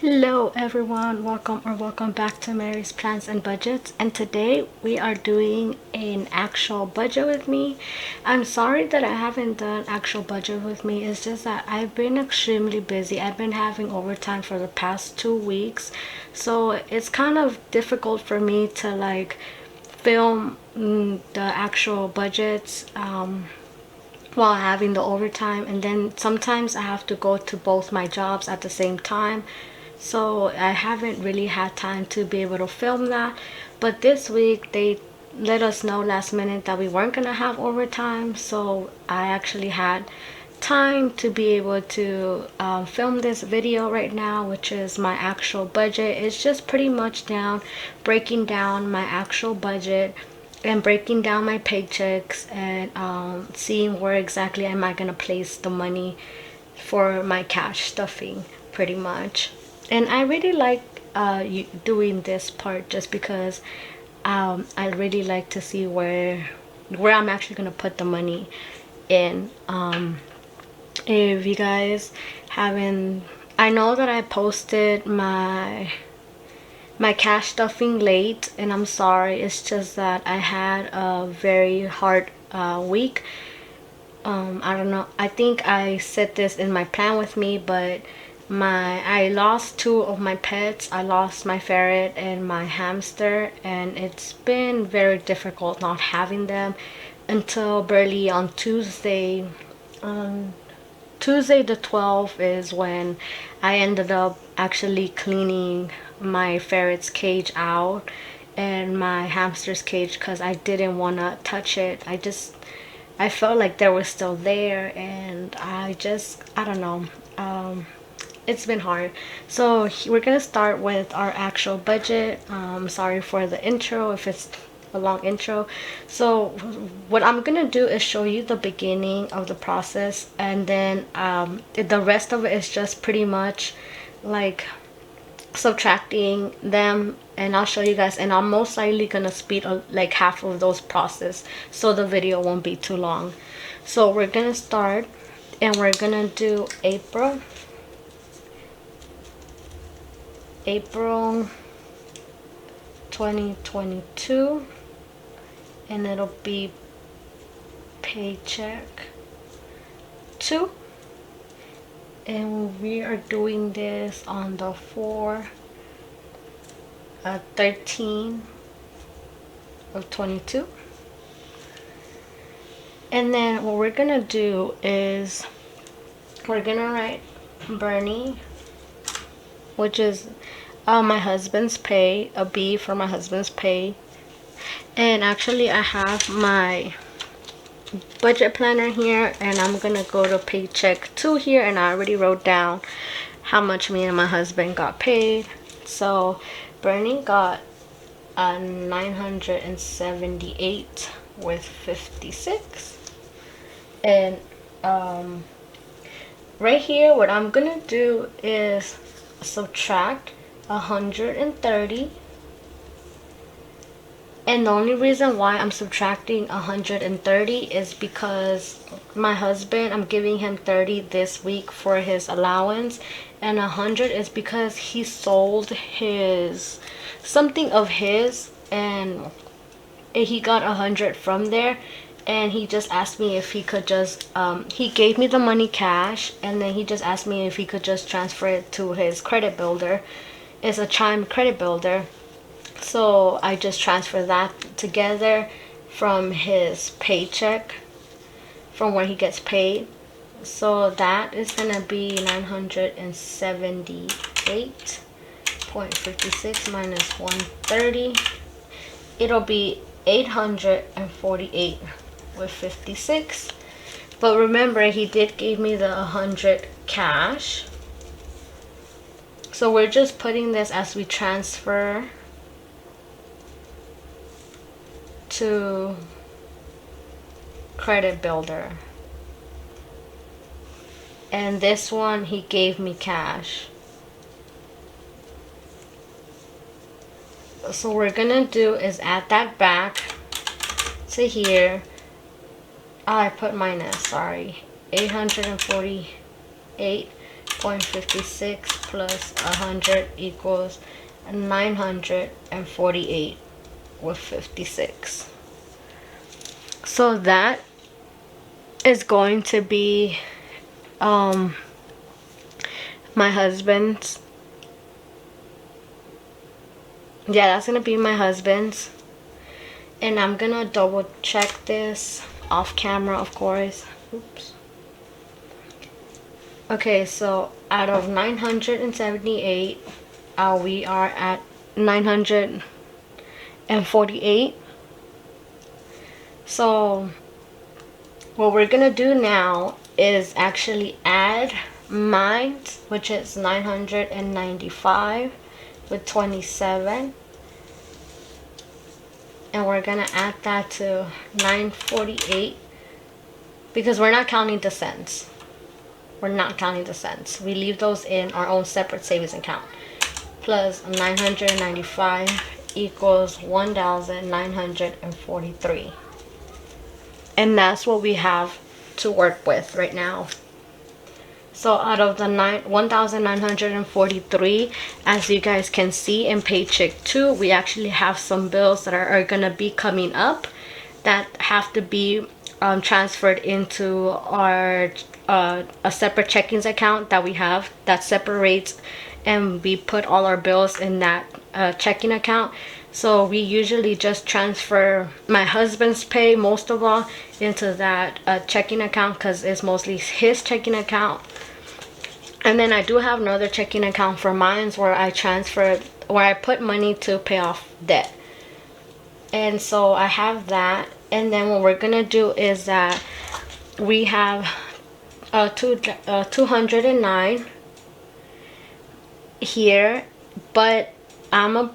Hello everyone, welcome back to Mary's Plans and Budgets, and today we are doing an actual budget with me. I'm sorry that I haven't done actual budget with me. It's just that I've been extremely busy. I've been having overtime for the past 2 weeks, so it's kind of difficult for me to film the actual budgets while having the overtime, and then sometimes I have to go to both my jobs at the same time, so I haven't really had time to be able to film that. But this week they let us know last minute that we weren't gonna have overtime, so I actually had time to be able to film this video right now, which is my actual budget. It's just pretty much breaking down my actual budget and breaking down my paychecks and seeing where exactly am I gonna place the money for my cash stuffing, pretty much. And I really like doing this part just because I really like to see where I'm actually gonna put the money in. If you guys haven't, I know that I posted my cash stuffing late, and I'm sorry. It's just that I had a very hard week. I don't know, I think I said this in my plan with me, but I lost two of my pets. I lost my ferret and my hamster, and it's been very difficult not having them until barely on Tuesday. Tuesday the 12th is when I ended up actually cleaning my ferret's cage out and my hamster's cage, because I didn't want to touch it. I felt like they were still there, and I don't know. It's been hard. So we're gonna start with our actual budget. Sorry for the intro if it's a long intro. So what I'm gonna do is show you the beginning of the process, and then the rest of it is just pretty much like subtracting them, and I'll show you guys, and I'm most likely gonna speed like half of those process so the video won't be too long. So we're gonna start, and we're gonna do April 2022, and it'll be paycheck 2, and we are doing this on the 4/13 of 22. And then what we're gonna do is we're gonna write Bernie, which is my husband's pay, a B for my husband's pay. And actually I have my budget planner here, and I'm gonna go to paycheck 2 here, and I already wrote down how much me and my husband got paid. So Bernie got 978 with 56. And right here what I'm gonna do is subtract 130. And the only reason why I'm subtracting 130 is because my husband, I'm giving him 30 this week for his allowance, and 100 is because he sold something of his, and he got 100 from there. And he just asked me if he could just he gave me the money cash, and then he just asked me if he could just transfer it to his credit builder. It's a Chime credit builder. So I just transfer that together from his paycheck, from where he gets paid. So that is gonna be 978.56 minus 130. It'll be 848 with 56. But remember, he did give me the 100 cash. So we're just putting this as we transfer to credit builder. And this one he gave me cash. So what we're gonna do is add that back to here. I put minus, sorry, 848 0.56 plus 100 equals 948 with 56. So that is going to be my husband's. Yeah, that's gonna be my husband's. And I'm gonna double check this off camera, of course. Oops. Okay, so out of 978, we are at 948. So what we're gonna do now is actually add mine, which is 995 with 27, and we're gonna add that to 948 because we're not counting the cents. We're not counting the cents. We leave those in our own separate savings account. Plus 995 equals 1,943. And that's what we have to work with right now. So out of the 1,943, as you guys can see in Paycheck 2, we actually have some bills that are going to be coming up that have to be transferred into our a separate checkings account that we have that separates, and we put all our bills in that checking account. So we usually just transfer my husband's pay most of all into that checking account because it's mostly his checking account. And then I do have another checking account for mine where I put money to pay off debt. And so I have that. And then what we're gonna do is that we have 209 here, but I'm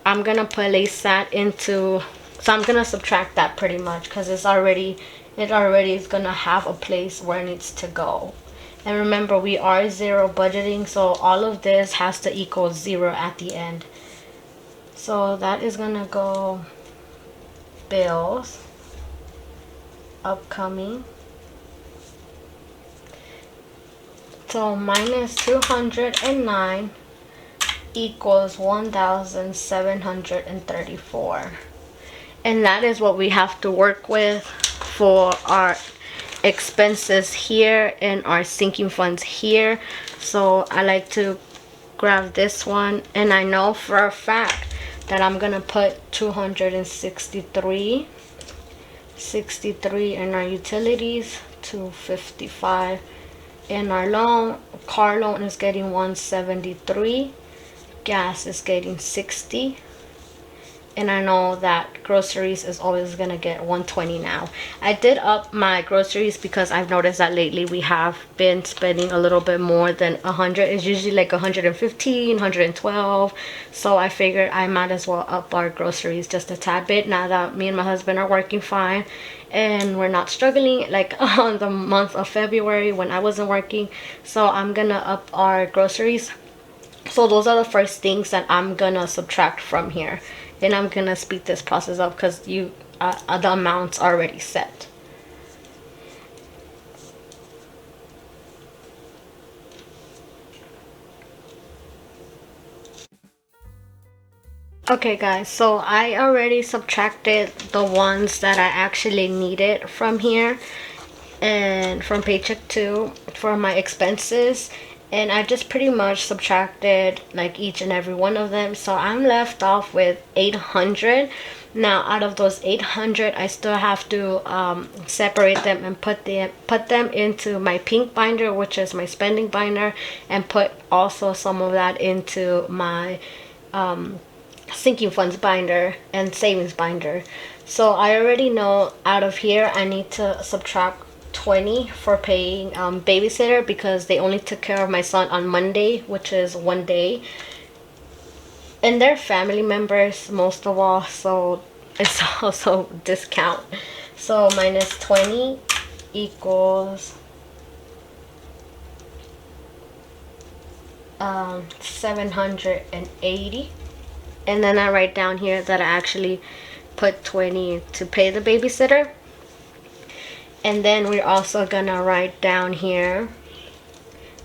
gonna place that into, so I'm gonna subtract that pretty much because it already is gonna have a place where it needs to go. And remember, we are zero budgeting, so all of this has to equal 0 at the end. So that is gonna go bills upcoming. So minus 209 equals 1,734. And that is what we have to work with for our expenses here and our sinking funds here. So I like to grab this one, and I know for a fact that I'm gonna put 263 in our utilities, 255 in our loan. Car loan is getting 173, gas is getting 60, and I know that groceries is always gonna get 120 now. I did up my groceries because I've noticed that lately we have been spending a little bit more than 100. It's usually like 115, 112. So I figured I might as well up our groceries just a tad bit now that me and my husband are working fine and we're not struggling like on the month of February when I wasn't working. So I'm gonna up our groceries. So those are the first things that I'm gonna subtract from here. And I'm gonna speed this process up because the amount's already set. Okay guys, so I already subtracted the ones that I actually needed from here and from Paycheck 2 for my expenses. And I just pretty much subtracted like each and every one of them. So I'm left off with 800. Now out of those 800, I still have to separate them and put them into my pink binder, which is my spending binder, and put also some of that into my sinking funds binder and savings binder. So I already know out of here I need to subtract 20 for paying babysitter because they only took care of my son on Monday, which is one day, and they're family members most of all, so it's also discount. So minus 20 equals 780. And then I write down here that I actually put 20 to pay the babysitter. And then we're also gonna write down here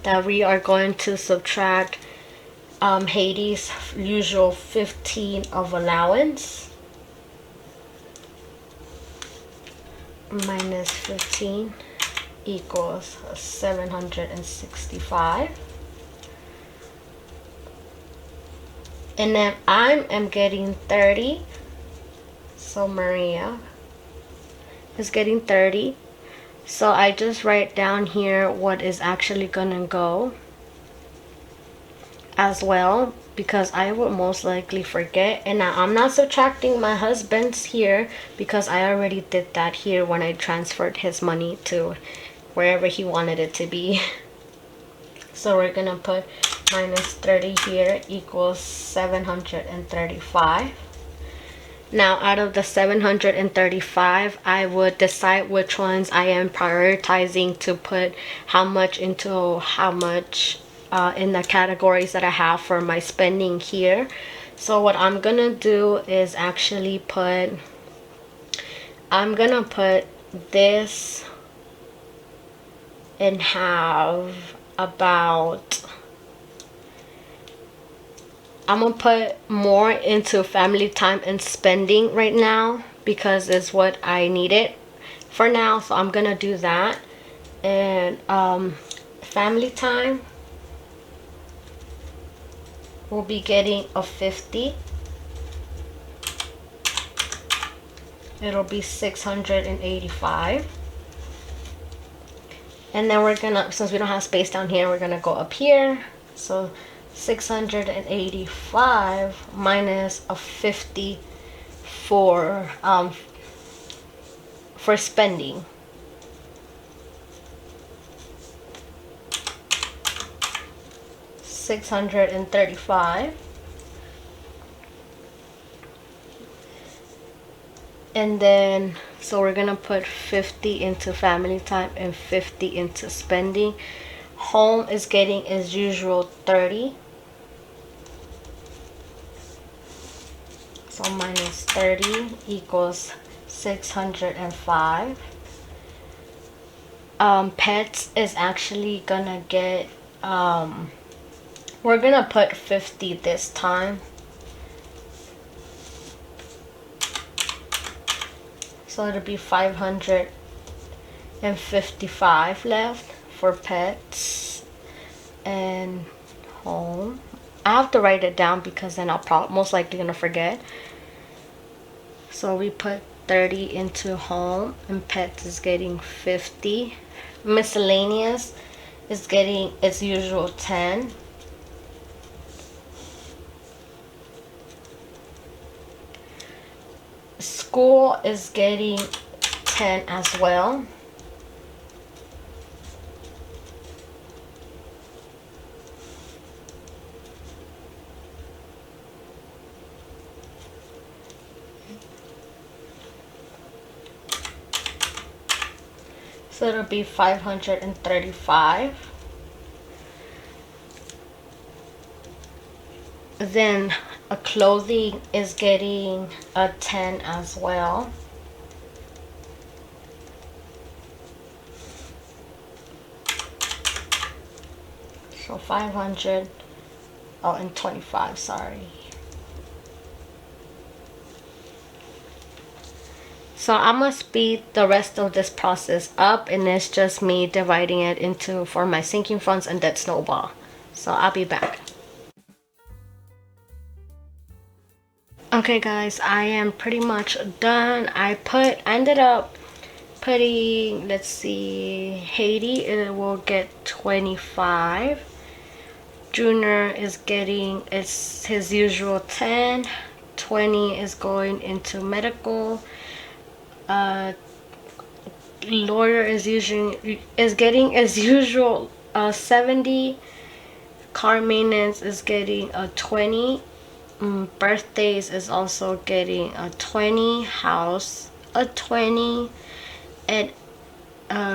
that we are going to subtract Haiti's usual 15 of allowance minus 15 equals 765. And then I am getting 30. So Maria is getting 30. So I just write down here what is actually gonna go as well, because I would most likely forget. And now I'm not subtracting my husband's here because I already did that here when I transferred his money to wherever he wanted it to be. So we're gonna put minus 30 here equals 735. Now out of the 735, I would decide which ones I am prioritizing to put how much into how much in the categories that I have for my spending here. So what I'm gonna do is actually I'm gonna put this and have about, I'm gonna put more into family time and spending right now because it's what I needed for now. So I'm gonna do that. And family time will be getting a 50. It'll be 685. And then we're gonna, since we don't have space down here, we're gonna go up here. So 685 minus a 50 for spending. $635. And then so we're gonna put 50 into family time and 50 into spending. Home is getting as usual 30. So minus 30 equals 605. Pets is actually gonna get we're gonna put 50 this time. So it'll be 555 left for pets and home. I have to write it down because then I'll most likely gonna forget. So we put 30 into home and pets is getting 50. Miscellaneous is getting its usual 10. School is getting 10 as well. So it'll be 535. Then a clothing is getting a 10 as well. So 500, oh, and 25, sorry. So I'm gonna speed the rest of this process up, and it's just me dividing it into for my sinking funds and debt snowball. So I'll be back. Okay guys, I am pretty much done. I ended up putting, let's see, Haiti, it will get 25. Junior is getting his usual 10. 20 is going into medical. Lawyer is getting as usual 70. Car maintenance is getting a 20. Birthdays is also getting a 20. House a 20. And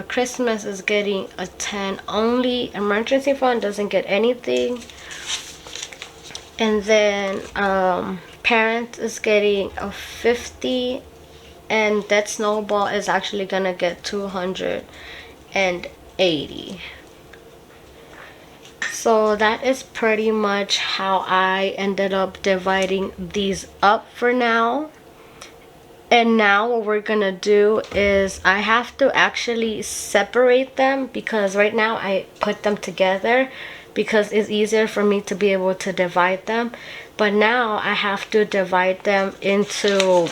Christmas is getting a 10 only. Emergency fund doesn't get anything. And then parent is getting a 50. And that snowball is actually gonna get 280. So that is pretty much how I ended up dividing these up for now. And now what we're gonna do is I have to actually separate them, because right now I put them together because it's easier for me to be able to divide them. But now I have to divide them into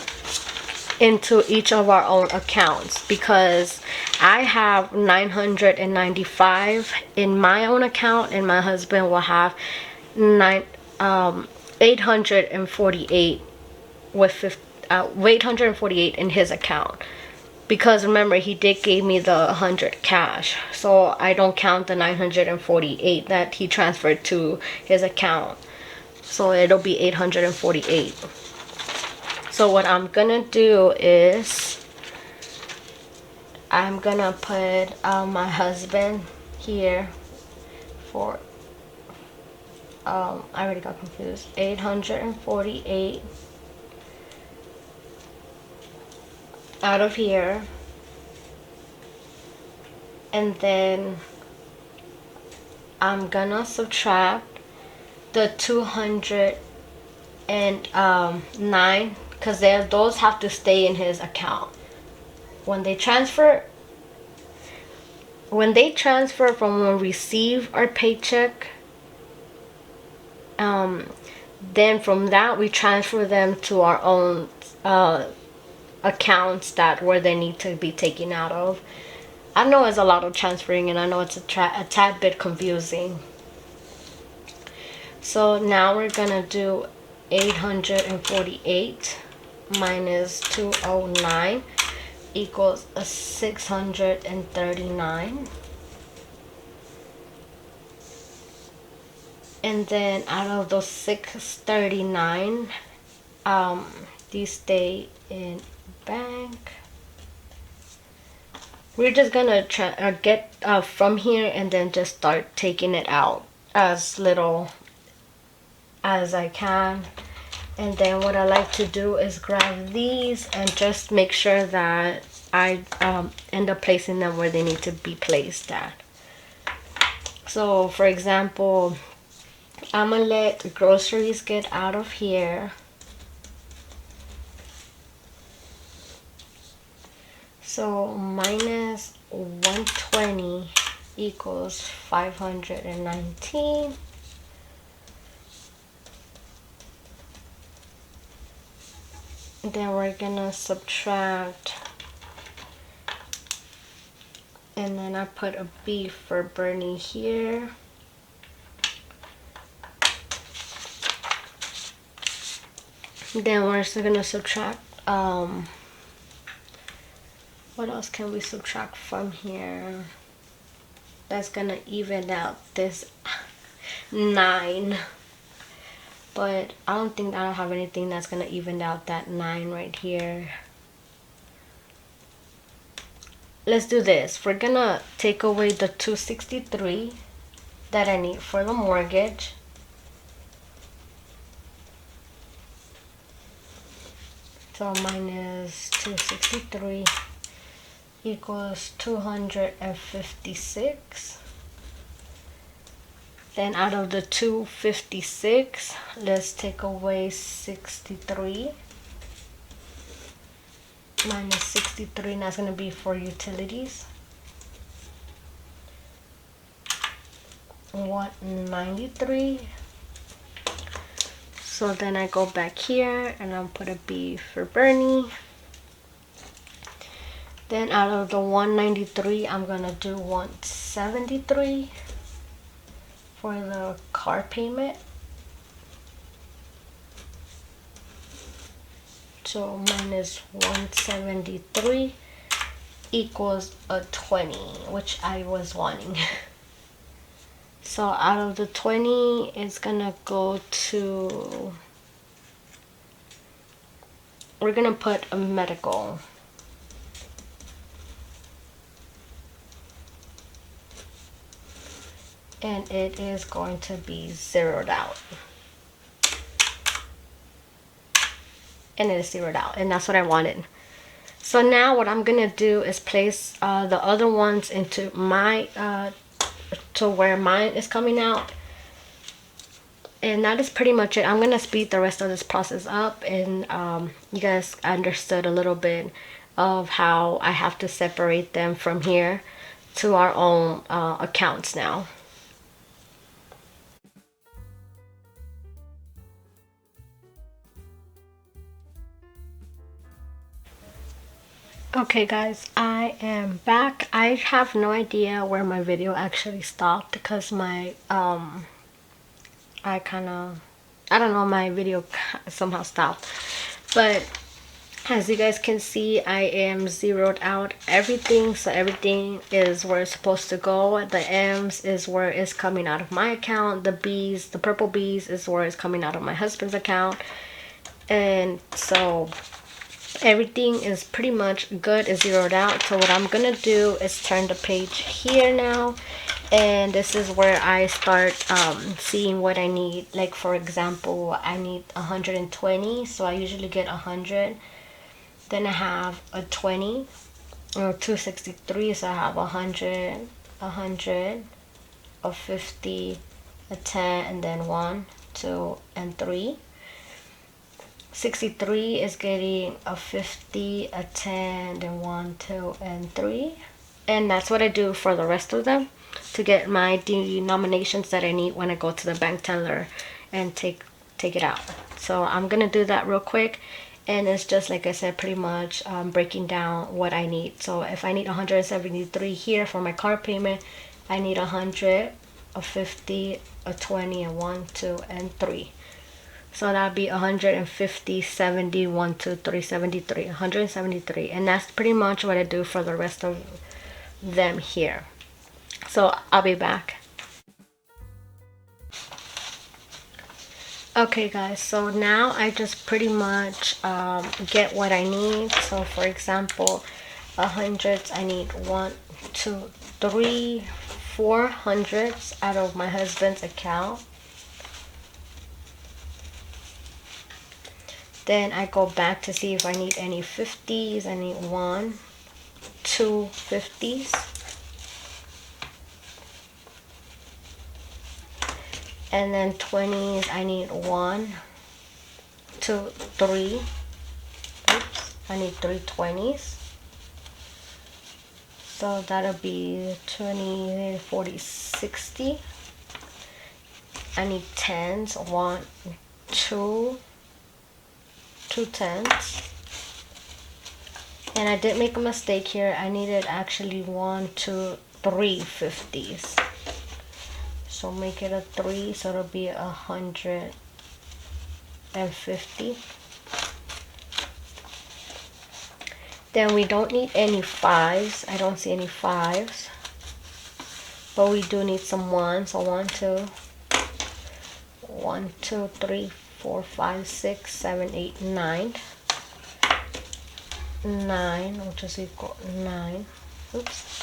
each of our own accounts, because I have 995 in my own account and my husband will have 848 with 848 in his account, because remember he did give me the 100 cash, so I don't count the 948 that he transferred to his account, so it'll be 848. So what I'm gonna do is I'm gonna put my husband here for I already got confused, 848 out of here, and then I'm gonna subtract the 209, because those have to stay in his account. When they transfer from when we receive our paycheck, then from that we transfer them to our own accounts where they need to be taken out of. I know it's a lot of transferring, and I know it's a tad bit confusing. So now we're gonna do 848 minus 209 equals 639. And then out of those 639, these stay in bank. We're just gonna get from here and then just start taking it out as little as I can. And then what I like to do is grab these and just make sure that I end up placing them where they need to be placed at. So for example, I'm gonna let groceries get out of here. So minus 120 equals 519. Then we're gonna subtract, and then I put a B for Bernie here. Then we're still gonna subtract, what else can we subtract from here? That's gonna even out this 9. But I don't think I don't have anything that's gonna even out that 9 right here. Let's do this. We're gonna take away the 263 that I need for the mortgage. So minus 263 equals 256. Then out of the 256, let's take away 63. Minus 63, and that's going to be for utilities. 193. So then I go back here and I'll put a B for Bernie. Then out of the 193, I'm going to do 173 for the car payment. So minus 173 equals a 20, which I was wanting. So out of the 20, it's gonna go to, we're gonna put a medical. And it is going to be zeroed out. And it is zeroed out, and that's what I wanted. So now what I'm gonna do is place the other ones into my to where mine is coming out. And that is pretty much it. I'm gonna speed the rest of this process up, and you guys understood a little bit of how I have to separate them from here to our own accounts now. Okay guys, I am back. I have no idea where my video actually stopped because my I don't know, my video somehow stopped. But as you guys can see, I am zeroed out everything, so everything is where it's supposed to go. The M's is where it's coming out of my account. The B's, the purple B's, is where it's coming out of my husband's account. And so everything is pretty much good, is zeroed out. So what I'm gonna do is turn the page here now, and this is where I start seeing what I need. Like for example, I need 120, so I usually get 100. Then I have a 20 or 263, so I have 100, 100, a 50, a 10, and then 1, 2, and 3. 63 is getting a 50, a 10, then 1, 2, and 3. And that's what I do for the rest of them to get my denominations that I need when I go to the bank teller and take it out. So I'm gonna do that real quick. And it's just like I said, pretty much breaking down what I need. So if I need 173 here for my car payment, I need 100, a 50, a 20, a 1, 2, and 3. So that'd be 150, 70, 1, 2, 3, 73, 173. And that's pretty much what I do for the rest of them here. So I'll be back. Okay guys, so now I just pretty much get what I need. So for example, hundreds, I need 1, 2, 3, 4 hundreds out of my husband's account. Then I go back to see if I need any 50s. I need 1, 2 50s. And then 20s, I need 1, 2, 3. Oops, I need 3 20s. So that'll be 20, 40, 60. I need 10s, 1, 2, 2 10s. And I did make a mistake here. I needed actually 1, 2, 3 50s. So make it a 3, so it'll be 150. Then we don't need any 5s. I don't see any 5s. But we do need some 1s. So 1, 2, 1, 2, 3, 4, 5, 6, 7, 8, 9. 9, which is equal 9. Oops.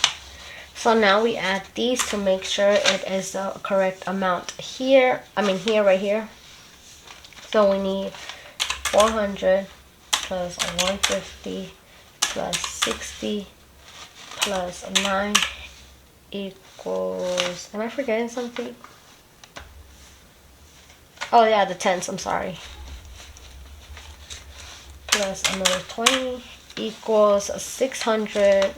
So now we add these to make sure it is the correct amount here. Here, right here. So we need 400 plus 150 plus 60 plus 9 equals, am I forgetting something? Oh yeah, the 10s, I'm sorry. Plus another 20 equals 600.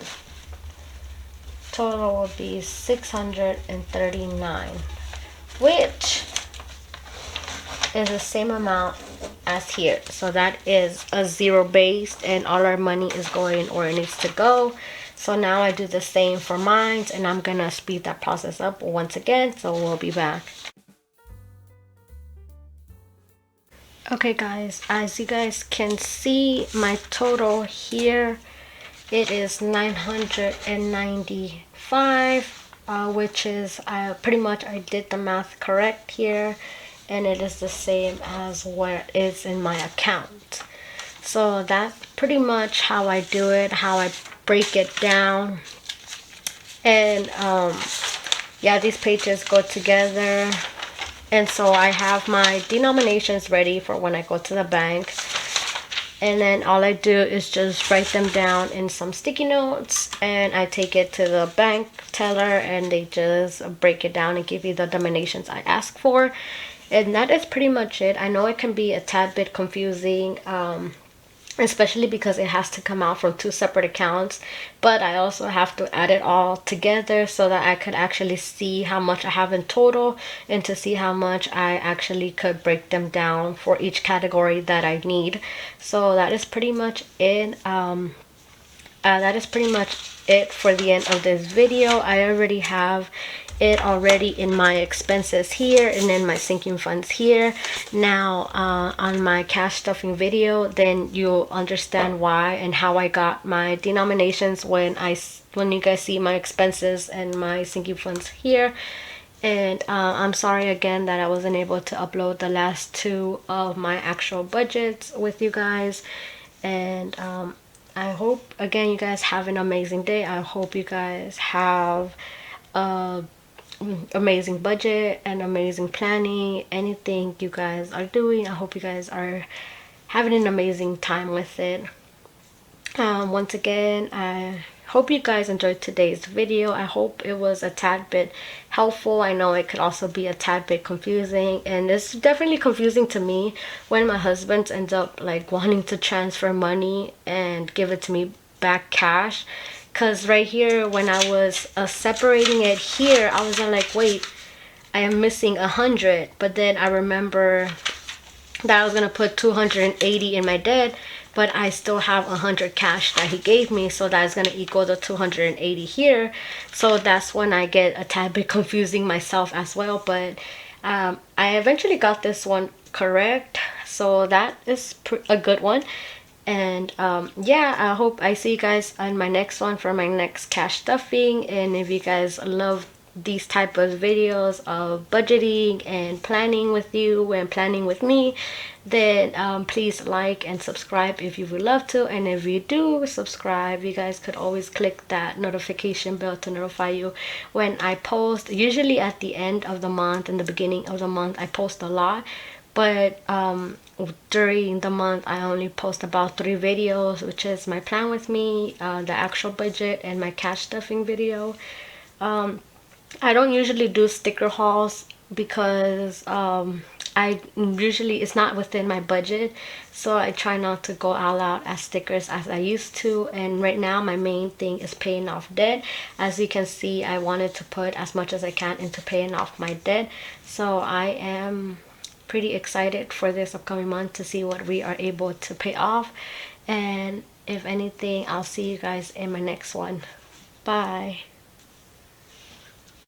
Total will be 639, which is the same amount as here. So that is a zero based, and all our money is going where it needs to go. So now I do the same for mine, and I'm gonna speed that process up once again. So we'll be back. Okay guys, as you guys can see, my total here, it is 995, which is pretty much I did the math correct here, and it is the same as what is in my account. So that's pretty much how I do it, how I break it down. And yeah, these pages go together. And so I have my denominations ready for when I go to the bank. And then all I do is just write them down in some sticky notes, and I take it to the bank teller, and they just break it down and give you the denominations I ask for. And that is pretty much it. I know it can be a tad bit confusing, especially because it has to come out from two separate accounts, but I also have to add it all together so that I could actually see how much I have in total and to see how much I actually could break them down for each category that I need. So that is pretty much it. That is pretty much it for the end of this video. I already have it already in my expenses here and in my sinking funds here. Now on my cash stuffing video, then you'll understand why and how I got my denominations when you guys see my expenses and my sinking funds here. And I'm sorry again that I wasn't able to upload the last two of my actual budgets with you guys. And I hope again you guys have an amazing day. I hope you guys have a amazing budget and amazing planning. Anything you guys are doing, I hope you guys are having an amazing time with it. Once again, I hope you guys enjoyed today's video. I hope it was a tad bit helpful. I know it could also be a tad bit confusing, and it's definitely confusing to me when my husband ends up like wanting to transfer money and give it to me back cash. Because right here, when I was separating it here, I was like, wait, I am missing 100. But then I remember that I was gonna put 280 in my debt, but I still have 100 cash that he gave me, so that's gonna equal the 280 here. So that's when I get a tad bit confusing myself as well. But I eventually got this one correct, so that is a good one. And yeah, I hope I see you guys on my next one for my next cash stuffing. And if you guys love these type of videos of budgeting and planning with you and planning with me, then please like and subscribe if you would love to. And if you do subscribe, you guys could always click that notification bell to notify you when I post. Usually at the end of the month and the beginning of the month I post a lot, but during the month I only post about 3 videos, which is my plan with me, the actual budget, and my cash stuffing video. I don't usually do sticker hauls because I usually, it's not within my budget, so I try not to go all out as stickers as I used to. And right now my main thing is paying off debt. As you can see, I wanted to put as much as I can into paying off my debt, so I am pretty excited for this upcoming month to see what we are able to pay off. And if anything, I'll see you guys in my next one. Bye.